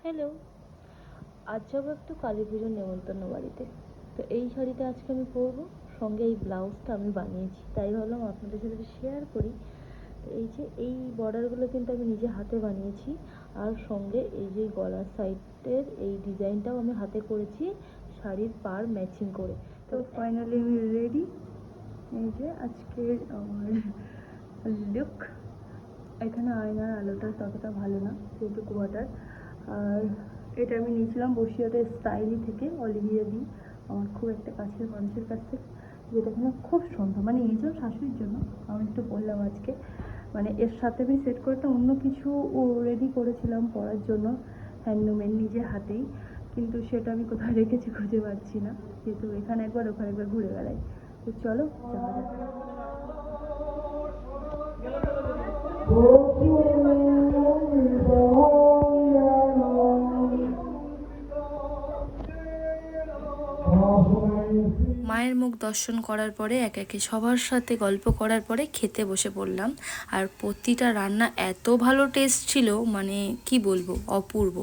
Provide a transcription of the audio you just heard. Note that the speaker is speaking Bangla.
হ্যালো, আজ যাবো একটু কালী পুজোর নেমন্তন্ন বাড়িতে। তো এই শাড়িটা আজকে আমি পরবো, সঙ্গে এই ব্লাউজটা আমি বানিয়েছি, তাই ভাবলাম আপনাদের সাথে শেয়ার করি। তো এই যে এই বর্ডারগুলো কিন্তু আমি নিজে হাতে বানিয়েছি, আর সঙ্গে এই যে গলার সাইডের এই ডিজাইনটাও আমি হাতে করেছি শাড়ির পার ম্যাচিং করে। তো ফাইনালি আমি রেডি। এই যে আজকের আমার লুক। এখানে আয়নার আলোটা ততটা ভালো না, যেহেতু কোয়ার্টার। আর এটা আমি নিয়েছিলাম বসিরহাটের স্টাইলি থেকে, অলিভিয়া দি, আমার খুব একটা কাছের মানুষের কাছ থেকে, যেটা কিনা খুব সুন্দর। মানে এই জন্য শাশুড়ির জন্য আমি একটু বললাম আজকে, মানে এর সাথে আমি সেট করে একটা অন্য কিছু রেডি করেছিলাম পরার জন্য, হ্যান্ডলুমের নিজে হাতেই, কিন্তু সেটা আমি কোথায় রেখেছি খুঁজে পাচ্ছি না, যেহেতু এখানে একবার ওখানে একবার ঘুরে বেড়াই। তো চলো যাওয়া যাক। মায়ের মুখ দর্শন করার পরে একে একে সবার সাথে গল্প করার পরে খেতে বসে পড়লাম। আর প্রতিটা রান্না এত ভালো টেস্ট ছিল, মানে কি বলবো, অপূর্ব।